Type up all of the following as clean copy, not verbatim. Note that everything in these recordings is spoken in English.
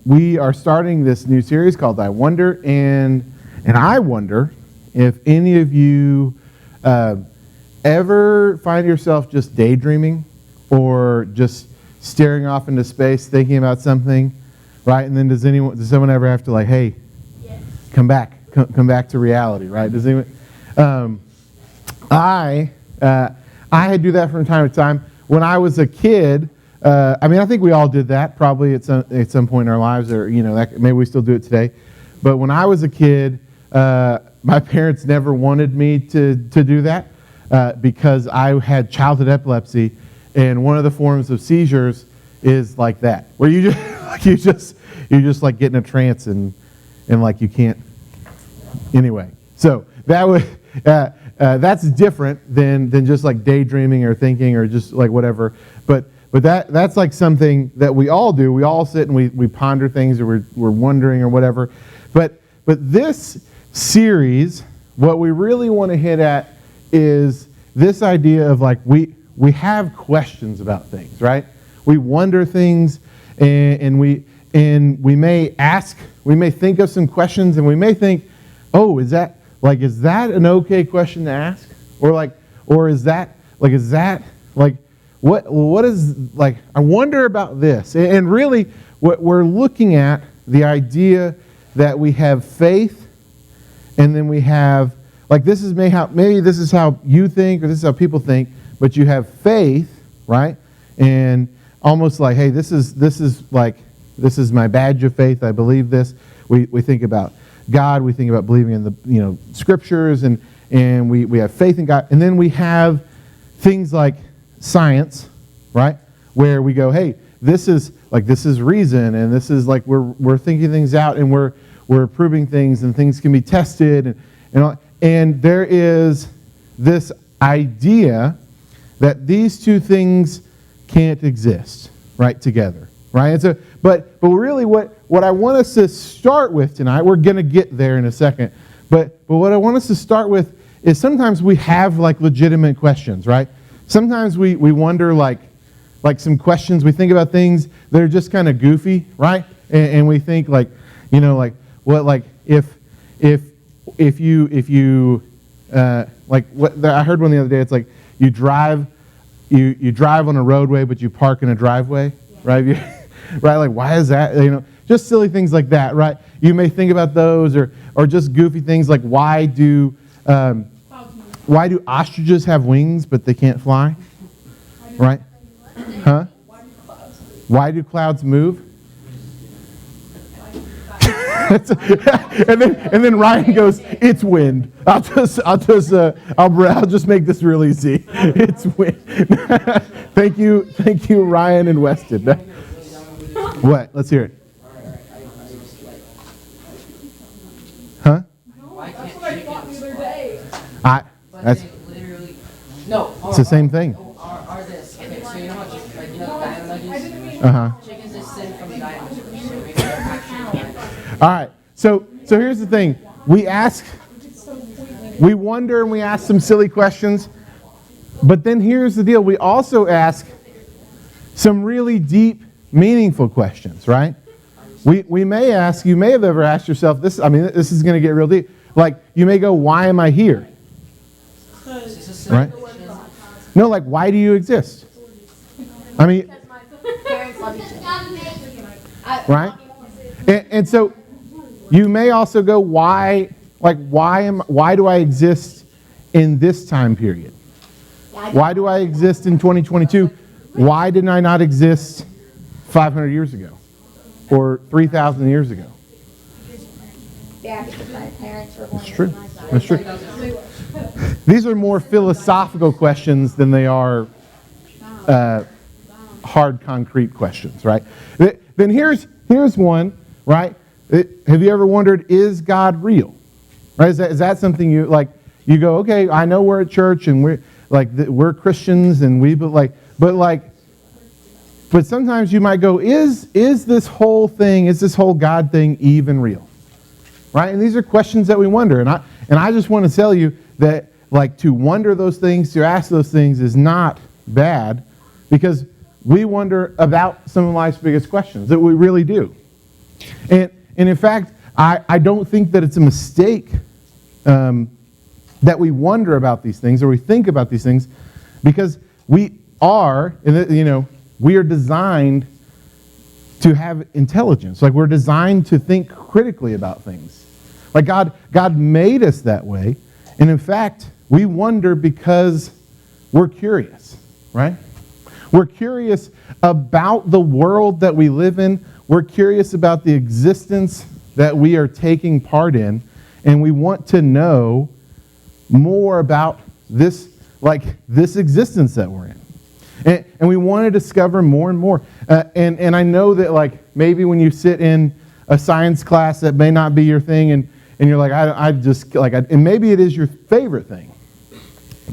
we are starting this new series called I Wonder, and I wonder if any of you ever find yourself just daydreaming or just staring off into space thinking about something, right? And then does someone ever have to like, hey, yes, come back to reality, right? Does anyone? I do that from time to time. When I was a kid, I think we all did that probably at some point in our lives, or maybe we still do it today. But when I was a kid, my parents never wanted me to do that because I had childhood epilepsy, and one of the forms of seizures is like that, where you just like get in a trance and like you can't. Anyway, so that would. That's different than just like daydreaming or thinking or just like whatever. But that's like something that we all do. We all sit and we ponder things, or we're wondering or whatever. But this series, what we really want to hit at is this idea of like we have questions about things, right? We wonder things, and we may think of some questions, and we may think, oh, is that an okay question to ask? Or is that what is, like, I wonder about this. And really, what we're looking at, the idea that we have faith, and then we have, like, maybe this is how you think, or this is how people think, but you have faith, right? And almost like, hey, this is my badge of faith, I believe this. We think about God, we think about believing in the scriptures, and we have faith in God, and then we have things like science, right? Where we go, hey, this is reason, and this is like we're thinking things out, and we're proving things, and things can be tested, and there is this idea that these two things can't exist right together, right? And so, but really, what I want us to start with tonight, we're going to get there in a second, but what I want us to start with is sometimes we have like legitimate questions, right? Sometimes we wonder like some questions. We think about things that are just kind of goofy, right? And we think if you like what I heard one the other day. It's like you drive on a roadway, but you park in a driveway, right? Right? Like, why is that? Just silly things like that, right? You may think about those, or just goofy things like why do ostriches have wings but they can't fly? Right? Huh? Why do clouds move? and then Ryan goes, "It's wind." I'll just make this real easy. It's wind. Thank you, Ryan and Weston. What? Let's hear it. Huh? That's what I thought the other day. It's the same thing. Are this okay? So you know how dynamite? Chickens just send from dynamite. All right. So here's the thing. We wonder, and we ask some silly questions. But then here's the deal. We also ask some really deep, meaningful questions, right? We may ask, you may have ever asked yourself this. This is going to get real deep. Like, you may go, why am I here? Right? No, like, why do you exist? Because my parents love each other. Right? And so you may also go, why do I exist in this time period? Why do I exist in 2022? Why did I not exist 500 years ago or 3,000 years ago? Yeah, because my parents were born. That's true. These are more philosophical questions than they are hard, concrete questions, right? Then here's one, right? Have you ever wondered, is God real? Right? Is that something you go, okay, I know we're at church and we're Christians and but sometimes you might go, is this whole God thing even real? Right? And these are questions that we wonder. And I just want to tell you that to wonder those things, to ask those things is not bad, because we wonder about some of life's biggest questions, that we really do. And in fact, I don't think that it's a mistake that we wonder about these things or we think about these things, because we are, we are designed to have intelligence. Like, we're designed to think critically about things. Like, God made us that way. And in fact, we wonder because we're curious, right? We're curious about the world that we live in. We're curious about the existence that we are taking part in. And we want to know more about this existence that we're in. And we want to discover more and more. And I know that, maybe when you sit in a science class that may not be your thing, and you're like, and maybe it is your favorite thing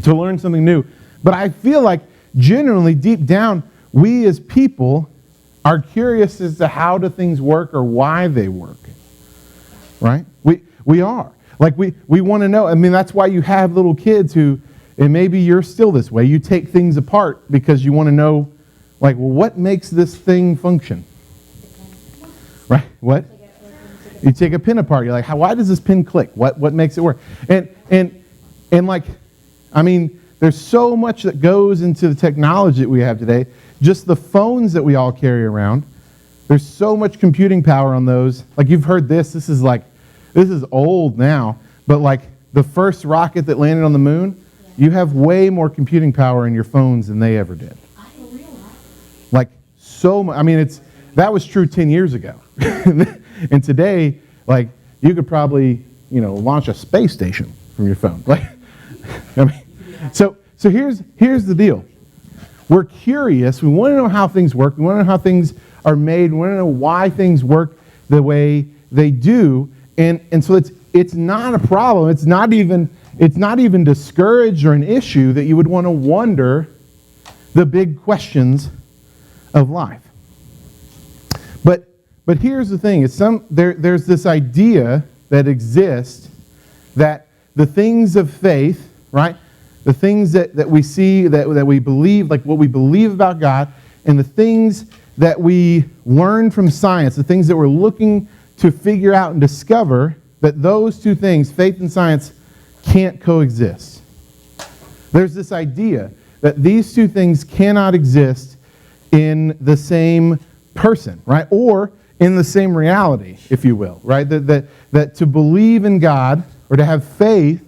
to learn something new. But I feel like generally, deep down, we as people are curious as to how do things work or why they work. Right? We are. We want to know. I mean, that's why you have little kids who, and maybe you're still this way, you take things apart because you want to know, what makes this thing function? Right? What? You take a pin apart. You're like, why does this pin click? What makes it work? And there's so much that goes into the technology that we have today. Just the phones that we all carry around. There's so much computing power on those. You've heard this. This is old now. But the first rocket that landed on the moon, you have way more computing power in your phones than they ever did. I don't realize. So much. That was true 10 years ago. And today, you could probably, launch a space station from your phone. So here's the deal. We're curious. We want to know how things work. We want to know how things are made. We want to know why things work the way they do. And so it's not a problem. It's not even discouraged or an issue that you would want to wonder the big questions of life. But here's the thing. There's this idea that exists that the things of faith, right? The things that we see, that we believe, what we believe about God, and the things that we learn from science, the things that we're looking to figure out and discover, that those two things, faith and science, can't coexist. There's this idea that these two things cannot exist in the same person, right? Or in the same reality, if you will, right? That to believe in God or to have faith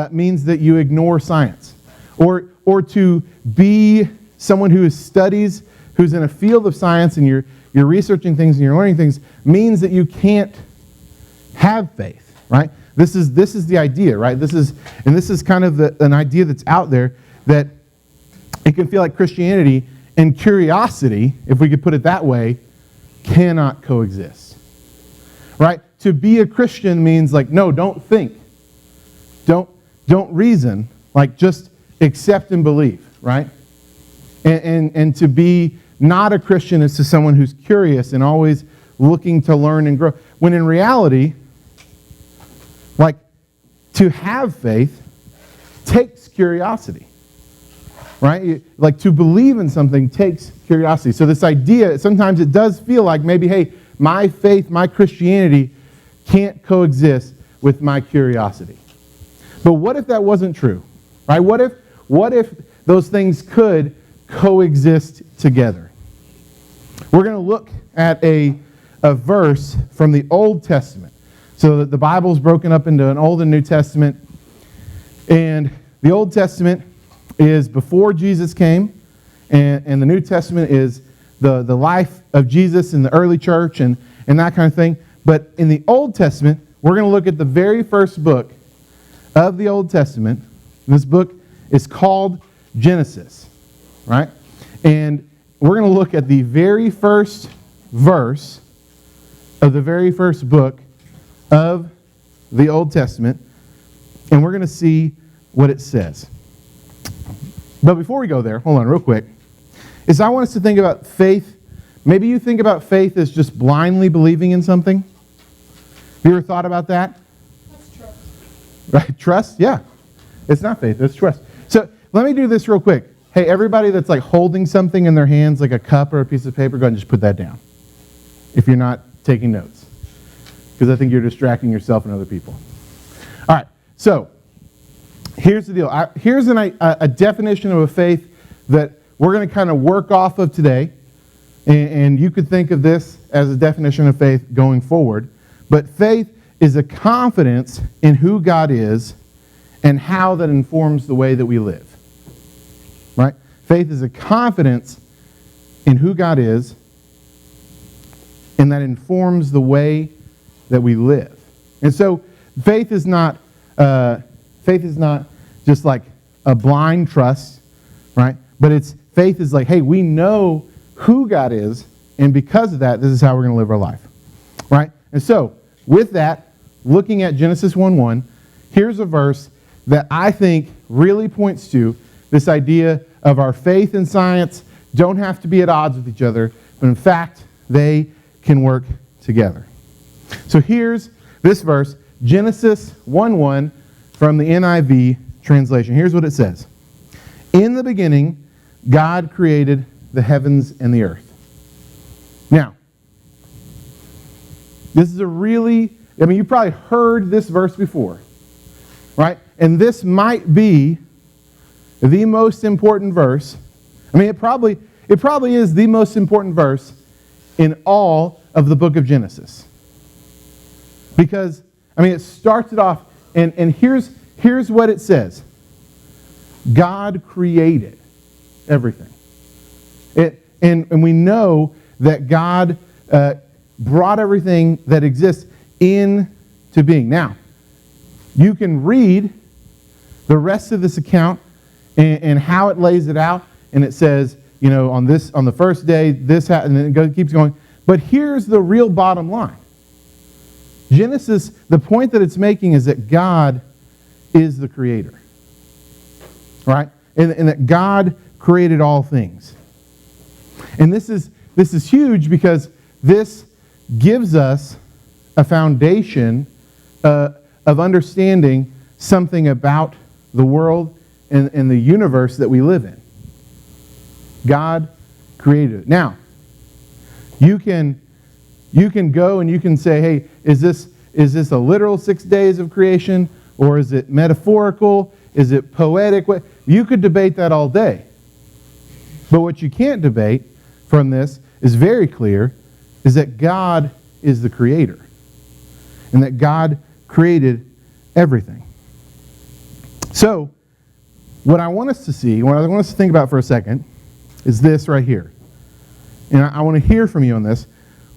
means that you ignore science. Or to be someone who studies, who's in a field of science, and you're researching things and you're learning things, means that you can't have faith, right? This is the idea, right? This is kind of an idea that's out there, that it can feel like Christianity and curiosity, if we could put it that way, cannot coexist, right? To be a Christian means no, don't think, don't reason, just accept and believe, right? And to be not a Christian is to someone who's curious and always looking to learn and grow. When in reality, to have faith takes curiosity, right? To believe in something takes curiosity. So this idea, sometimes it does feel like maybe, hey, my faith, my Christianity can't coexist with my curiosity. But what if that wasn't true, right? What if those things could coexist together? We're going to look at a verse from the Old Testament. So the Bible's broken up into an Old and New Testament. And the Old Testament is before Jesus came, and the New Testament is the life of Jesus in the early church and that kind of thing. But in the Old Testament, we're going to look at the very first book of the Old Testament. This book is called Genesis, right? And we're going to look at the very first verse of the very first book of the Old Testament, and we're going to see what it says. But before we go there, hold on real quick, I want us to think about faith. Maybe you think about faith as just blindly believing in something. Have you ever thought about that? That's trust. Right? Trust? Yeah. It's not faith, it's trust. So let me do this real quick. Hey, everybody that's holding something in their hands, like a cup or a piece of paper, go ahead and just put that down. If you're not taking notes, because I think you're distracting yourself and other people. All right, so here's the deal. Here's a definition of a faith that we're going to kind of work off of today, and you could think of this as a definition of faith going forward. But faith is a confidence in who God is and how that informs the way that we live. Right? Faith is a confidence in who God is, and that informs the way that we live. And so faith is not just like a blind trust, right? But faith is like, hey, we know who God is, and because of that, this is how we're going to live our life, right? And so with that, looking at Genesis 1:1, here's a verse that I think really points to this idea of our faith and science don't have to be at odds with each other, but in fact, they can work together. So here's this verse, Genesis 1:1 from the NIV translation. Here's what it says. In the beginning, God created the heavens and the earth. Now, this is you've probably heard this verse before, right? And this might be the most important verse. I mean, it probably is the most important verse in all of the book of Genesis. Because, it starts it off, and here's what it says. God created everything. And we know that God brought everything that exists into being. Now, you can read the rest of this account and how it lays it out, and it says, on the first day, this happened, and then it keeps going. But here's the real bottom line. Genesis, the point that it's making is that God is the creator. Right? And that God created all things. And this is huge because this gives us a foundation of understanding something about the world and the universe that we live in. God created it. Now, you can go and you can say, hey, is this a literal 6 days of creation, or is it metaphorical? Is it poetic? You could debate that all day. But what you can't debate from this is very clear, is that God is the creator. And that God created everything. So, what I want us to see, what I want us to think about for a second, is this right here. And I want to hear from you on this.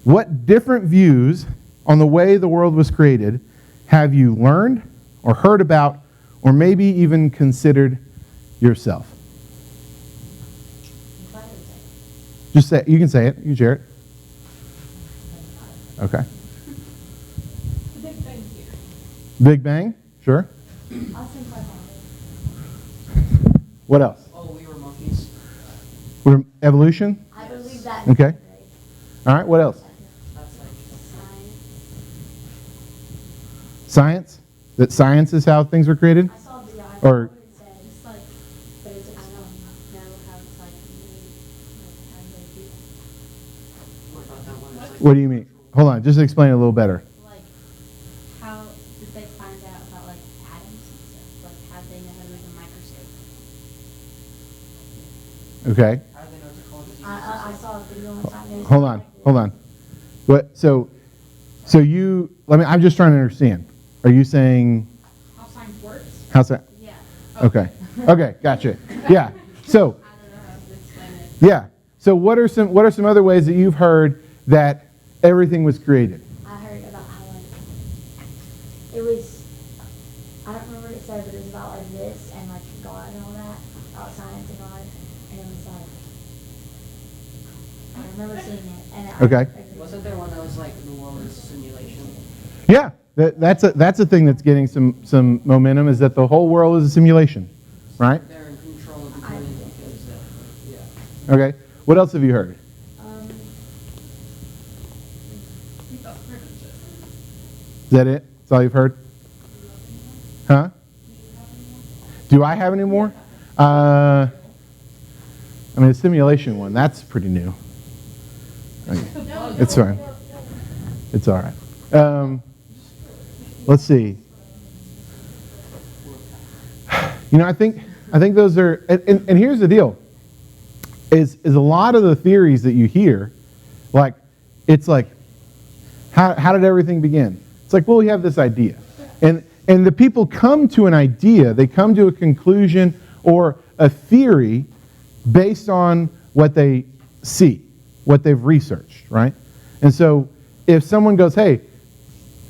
What different views on the way the world was created have you learned or heard about or maybe even considered yourself? Just say it. You can say it. You can share it. Okay. The Big Bang Theory. Big Bang? Sure. I'll think about that. What else? Oh, we were monkeys. Evolution? I believe that. Okay. All right. What else? That's like Science? That science is how things were created? I saw the Or- what it said. It's like, but it's, I don't know how it's like made, like how they do it. what about that one? It's like What do you mean? Hold on. Just explain it a little better. Like, how did they find out about, like, atoms and stuff? Like, how did they know how to make a microscope? Okay. How do they know what to call it? I saw a video one time. There's Hold on. What? So you? I'm just trying to understand. Are you saying How science works? how's that? Yeah. Okay. Okay. Gotcha. Yeah. So I don't know how to explain it. yeah. So what are some other ways that you've heard that everything was created? I heard about how like it was. I don't remember what it said, but it was about like this and like God and all that, about science and God, and it was like I remember seeing it. And Okay. Wasn't there one that was like the world is a simulation? Yeah. That's a thing that's getting some momentum. Is that the whole world is a simulation, right? They're in control of the brain because, yeah. Okay. What else have you heard? Is that it? That's all you've heard? Huh? Do I have any more? The simulation one, that's pretty new. Okay. It's fine. It's all right. Let's see. I think those are, and here's the deal, is a lot of the theories that you hear, like, it's like, how did everything begin? It's like, well, we have this idea. And the people come to an idea, they come to a conclusion or a theory based on what they see, what they've researched, right? And so if someone goes, hey,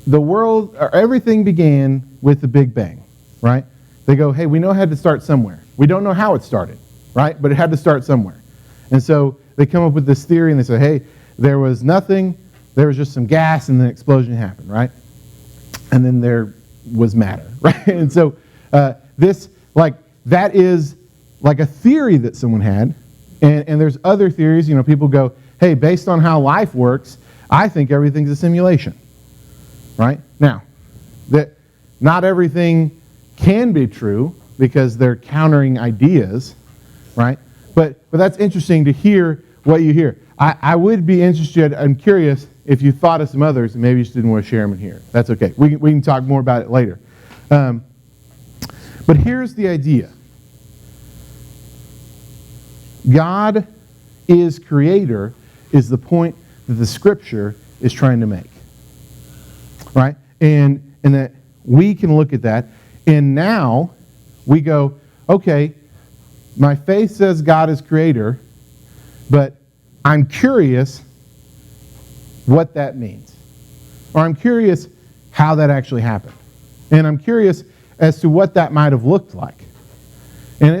the world, or everything began with the Big Bang, right? They go, hey, we know it had to start somewhere. We don't know how it started, right? But it had to start somewhere. And so they come up with this theory and they say, hey, there was nothing, there was just some gas and then an explosion happened, right? And then there was matter, right? And so that is like a theory that someone had. And there's other theories, people go, hey, based on how life works, I think everything's a simulation, right? Now, that not everything can be true because they're countering ideas, right? But that's interesting to hear what you hear. I would be interested, I'm curious if you thought of some others and maybe you just didn't want to share them in here. That's okay. We can talk more about it later. But here's the idea. God is creator is the point that the Scripture is trying to make, right? And that we can look at that, and now we go, okay, my faith says God is creator, but I'm curious what that means. Or I'm curious how that actually happened. And I'm curious as to what that might have looked like. And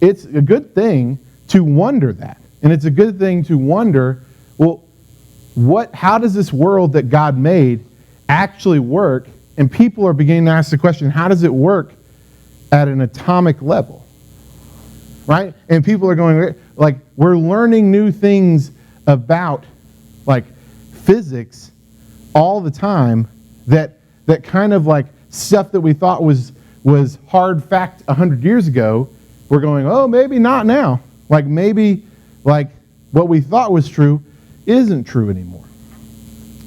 it's a good thing to wonder that. And it's a good thing to wonder, well, how does this world that God made actually work? And people are beginning to ask the question, how does it work at an atomic level? Right? And people are going, like, we're learning new things about, like, physics all the time that kind of, like, stuff that we thought was hard fact 100 years ago, we're going, oh, maybe not now. Like, maybe, like, what we thought was true isn't true anymore.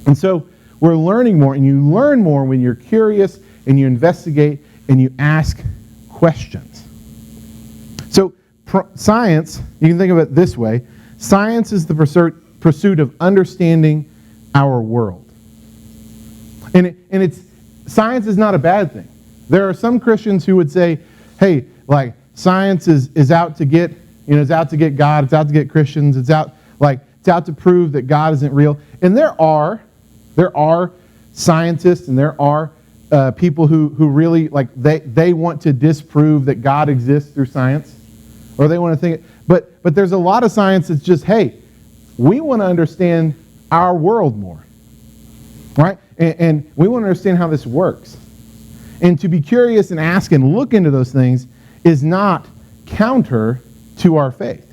And so we're learning more, and you learn more when you're curious and you investigate and you ask questions. So science, you can think of it this way. Science is the pursuit of understanding our world. And science is not a bad thing. There are some Christians who would say, hey, like, science is out to get, it's out to get God, it's out to get Christians, it's out to prove that God isn't real. And there are scientists and there are people who really, like, they want to disprove that God exists through science. Or they want to think, but there's a lot of science that's just, hey, we want to understand our world more, right? And we want to understand how this works. And to be curious and ask and look into those things is not counter to our faith,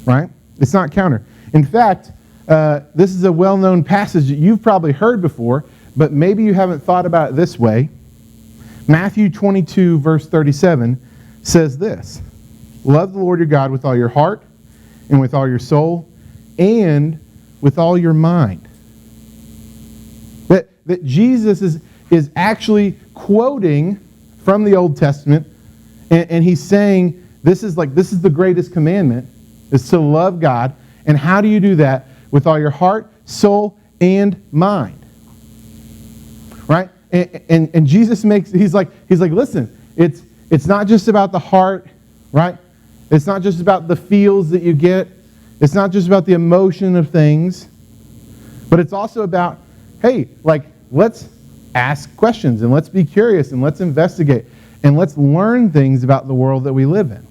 right? It's not counter. In fact, this is a well-known passage that you've probably heard before, but maybe you haven't thought about it this way. Matthew 22, verse 37 says this, love the Lord your God with all your heart and with all your soul and with all your mind. That Jesus is actually quoting from the Old Testament, and he's saying this is the greatest commandment, is to love God. And how do you do that? With all your heart, soul, and mind. Right? And Jesus he's like, listen, it's not just about the heart, right? It's not just about the feels that you get. It's not just about the emotion of things. But it's also about, hey, like, let's ask questions and let's be curious and let's investigate and let's learn things about the world that we live in.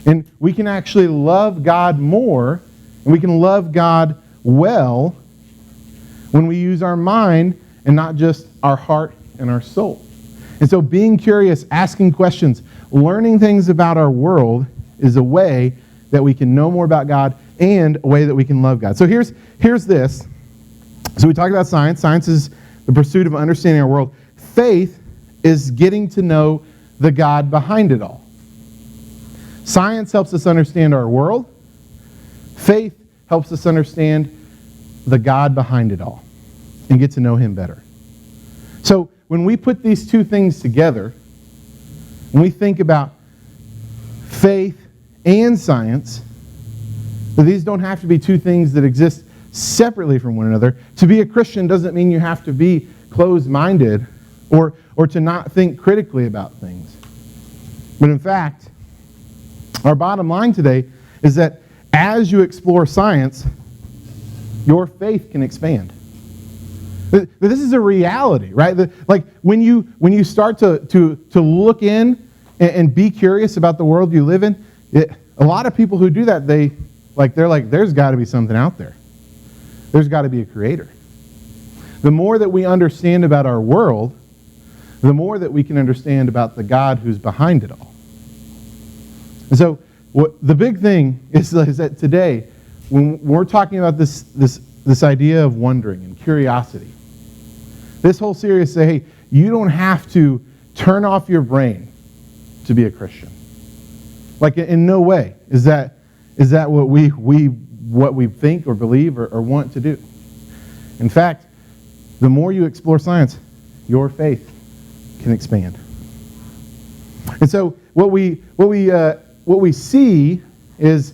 And we can actually love God more and we can love God well when we use our mind and not just our heart and our soul. And so being curious, asking questions, learning things about our world is a way that we can know more about God and a way that we can love God. So here's this. So we talked about science. Science is the pursuit of understanding our world. Faith is getting to know the God behind it all. Science helps us understand our world. Faith helps us understand the God behind it all and get to know him better. So when we put these two things together, when we think about faith and science, that these don't have to be two things that exist separately from one another. To be a Christian doesn't mean you have to be closed-minded or to not think critically about things. But in fact, our bottom line today is that as you explore science, your faith can expand. This is a reality, right? Like when you start to look in and be curious about the world you live in, a lot of people who do that, they're like, there's got to be something out there. There's got to be a creator. The more that we understand about our world, the more that we can understand about the God who's behind it all. And so the big thing is that today, when we're talking about this idea of wondering and curiosity, this whole series say, hey, you don't have to turn off your brain to be a Christian. Like in no way is that what we think or believe or want to do. In fact, the more you explore science, your faith can expand. And so what we see is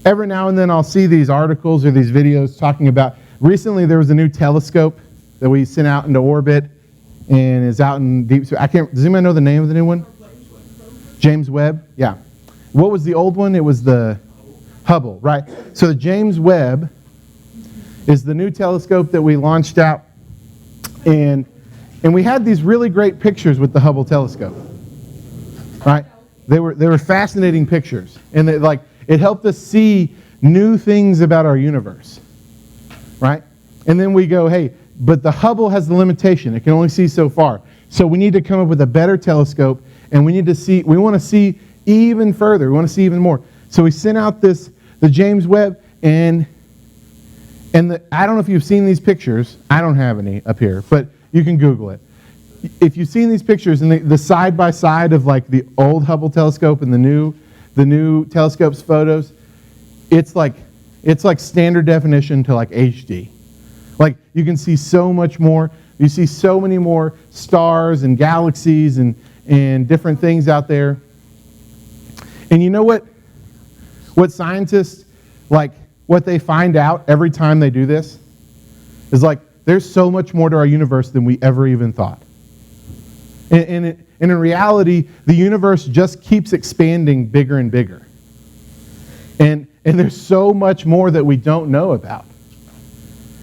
every now and then I'll see these articles or these videos talking about, recently there was a new telescope that we sent out into orbit and is out in deep space. Does anybody know the name of the new one? James Webb? Yeah. What was the old one? It was the Hubble, right? So the James Webb is the new telescope that we launched out, and we had these really great pictures with the Hubble telescope, right? They were fascinating pictures, and it helped us see new things about our universe, right? And then we go, hey, but the Hubble has the limitation; it can only see so far. So we need to come up with a better telescope, and we want to see even further. We want to see even more. So we sent out the James Webb, and I don't know if you've seen these pictures. I don't have any up here, but you can Google it. If you've seen these pictures and the side by side of like the old Hubble telescope and the new telescope's photos, it's like standard definition to like HD. Like you can see so much more. You see so many more stars and galaxies and different things out there. And you know what scientists, like, what they find out every time they do this is like, there's so much more to our universe than we ever even thought. And in reality, the universe just keeps expanding bigger and bigger. And there's so much more that we don't know about.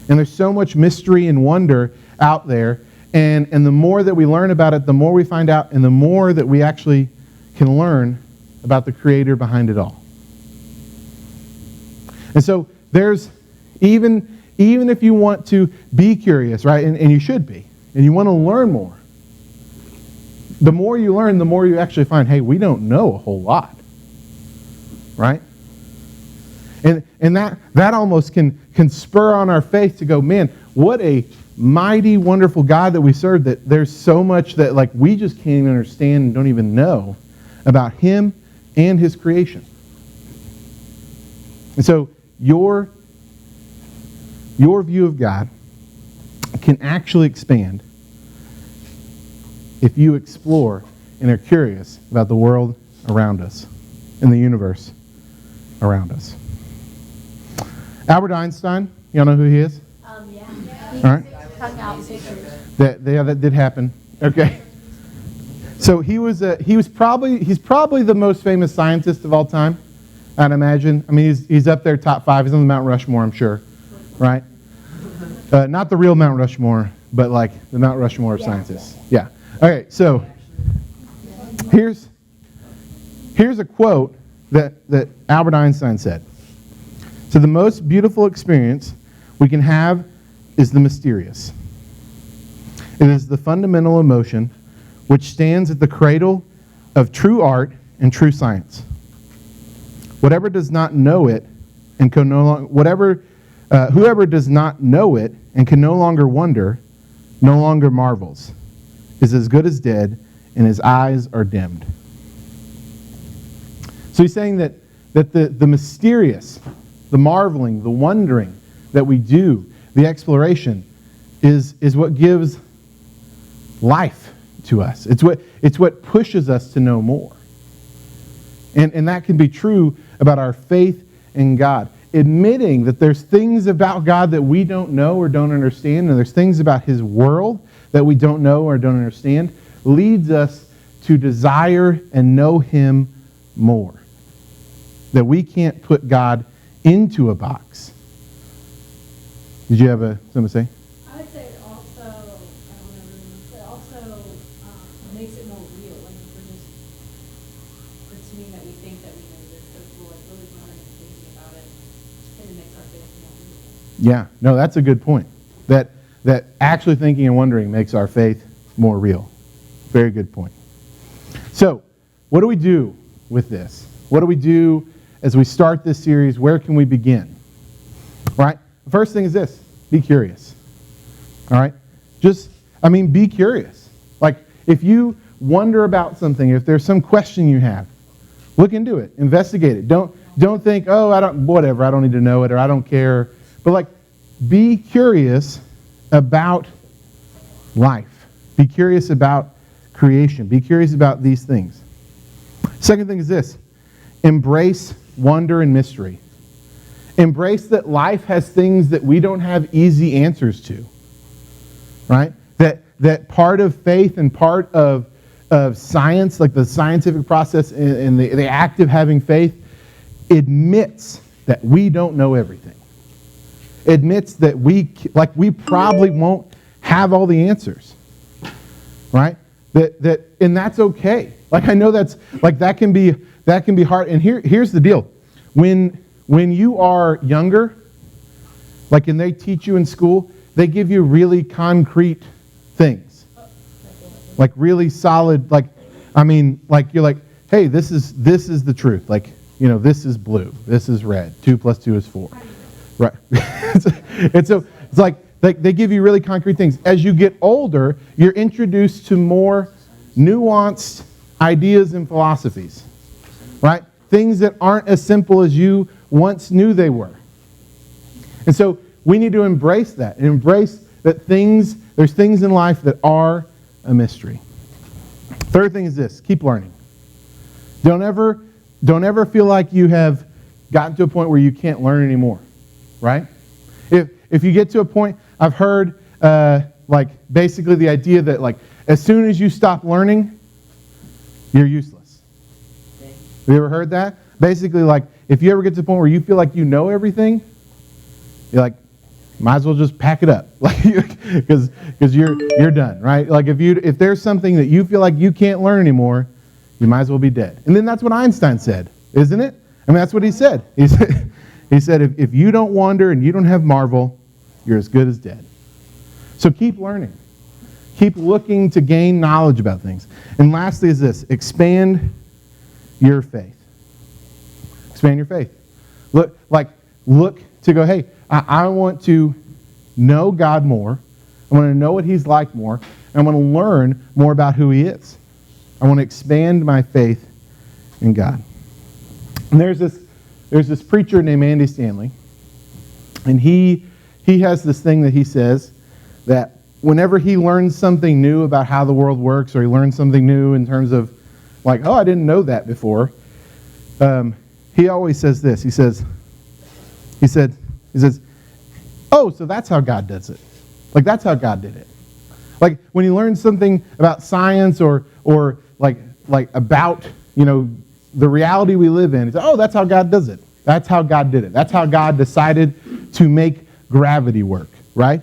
And there's so much mystery and wonder out there. And the more that we learn about it, the more we find out, and the more that we actually can learn about the creator behind it all. And so there's, even if you want to be curious, right, and you should be, and you want to learn more, the more you learn, the more you actually find, hey, we don't know a whole lot, right? And that almost can spur on our faith to go, man, what a mighty, wonderful God that we serve, that there's so much that like we just can't even understand and don't even know about him and his creation. And so your view of God can actually expand if you explore and are curious about the world around us and the universe around us. Albert Einstein, y'all know who he is? Yeah. All right. Hung out pictures. That did happen. Okay. So he's probably the most famous scientist of all time, I'd imagine. I mean, he's up there top 5. He's on the Mount Rushmore, I'm sure, right? Not the real Mount Rushmore, but like the Mount Rushmore of scientists. Yeah. Okay. So here's a quote that Albert Einstein said. So the most beautiful experience we can have is the mysterious. It is the fundamental emotion which stands at the cradle of true art and true science. Whoever does not know it and can no longer wonder, no longer marvels, is as good as dead, and his eyes are dimmed. So he's saying that the mysterious, the marveling, the wondering, that we do, the exploration, is what gives life to us. It's what pushes us to know more. And that can be true about our faith in God. Admitting that there's things about God that we don't know or don't understand, and there's things about His world that we don't know or don't understand, leads us to desire and know Him more. That we can't put God into a box. Did you have something to say? I would say it also, I don't know, but also makes it more real. Like if we're just pretending that we think that we know this, but we're like really learning and thinking about it, then it makes our faith more real. Yeah, no, that's a good point. That actually thinking and wondering makes our faith more real. Very good point. So, what do we do with this? What do we do as we start this series? Where can we begin? Right? The first thing is this: be curious. All right? Be curious. Like, if you wonder about something, if there's some question you have, look into it, investigate it. Don't think, oh, I don't need to know it, or I don't care. But be curious about life. Be curious about creation. Be curious about these things. Second thing is this: embrace wonder and mystery. Embrace that life has things that we don't have easy answers to. Right? That part of faith and part of science, like the scientific process and the act of having faith, admits that we don't know everything. Admits that we probably won't have all the answers. Right? And that's okay. I know that can be hard. And here's the deal. When you are younger, and they teach you in school, they give you really concrete things. Really solid, you're like, hey, this is the truth. This is blue, this is red, 2 + 2 is 4. Right. And so it's like they give you really concrete things. As you get older, you're introduced to more nuanced ideas and philosophies. Right? Things that aren't as simple as you once knew they were. And so we need to embrace that. And embrace that there's things in life that are a mystery. Third thing is this: keep learning. Don't ever feel like you have gotten to a point where you can't learn anymore. Right? If you get to a point, I've heard basically the idea that as soon as you stop learning, you're useless. Have you ever heard that? Basically, if you ever get to the point where you feel like you know everything, you're like, might as well just pack it up, because you're done, right? If there's something that you feel like you can't learn anymore, you might as well be dead. And then that's what Einstein said, isn't it? That's what he said. He said, if you don't wonder and you don't have marvel, you're as good as dead. So keep learning. Keep looking to gain knowledge about things. And lastly is this: expand your faith. Expand your faith. Look to go, hey, I want to know God more. I want to know what He's like more. And I want to learn more about who He is. I want to expand my faith in God. And there's this preacher named Andy Stanley, and he has this thing that he says that whenever he learns something new about how the world works, or he learns something new in terms of oh, I didn't know that before, he always says this. He says, oh, so that's how God does it. That's how God did it. When he learns something about science or about, the reality we live in, he says, oh, that's how God does it. That's how God did it. That's how God decided to make gravity work, right?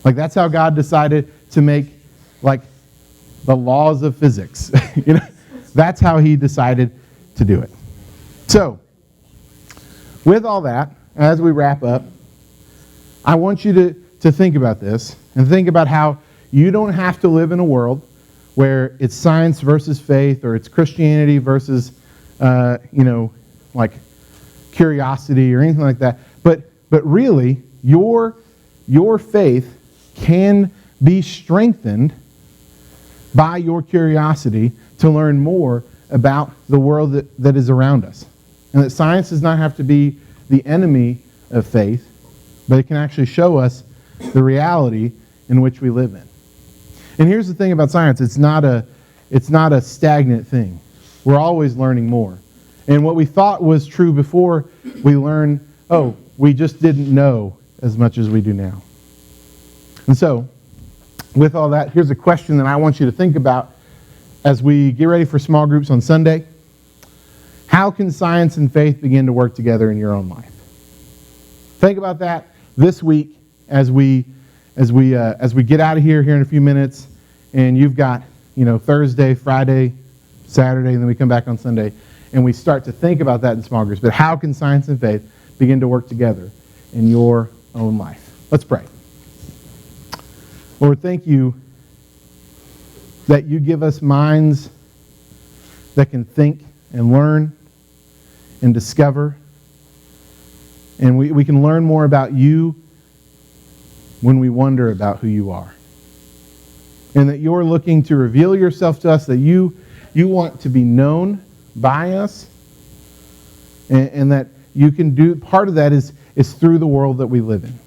That's how God decided to make, the laws of physics. That's how He decided to do it. So, with all that, as we wrap up, I want you to think about this, and think about how you don't have to live in a world where it's science versus faith, or it's Christianity versus, curiosity or anything like that. But really, your faith can be strengthened by your curiosity to learn more about the world that is around us. And that science does not have to be the enemy of faith, but it can actually show us the reality in which we live in. And here's the thing about science, it's not a stagnant thing. We're always learning more. And what we thought was true before, we learn, oh, we just didn't know as much as we do now. And so, with all that, here's a question that I want you to think about as we get ready for small groups on Sunday. How can science and faith begin to work together in your own life? Think about that this week as we get out of here in a few minutes, and you've got, Thursday, Friday, Saturday, and then we come back on Sunday, and we start to think about that in small groups. But how can science and faith begin to work together in your own life? Let's pray. Lord, thank you that you give us minds that can think and learn and discover. And we can learn more about you when we wonder about who you are. And that you're looking to reveal yourself to us, that you want to be known by us, and that you can do, part of that is through the world that we live in.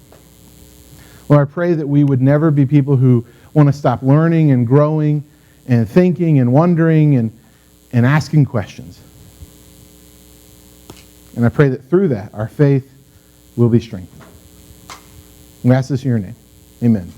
Lord, I pray that we would never be people who want to stop learning and growing and thinking and wondering and asking questions. And I pray that through that, our faith will be strengthened. We ask this in your name. Amen.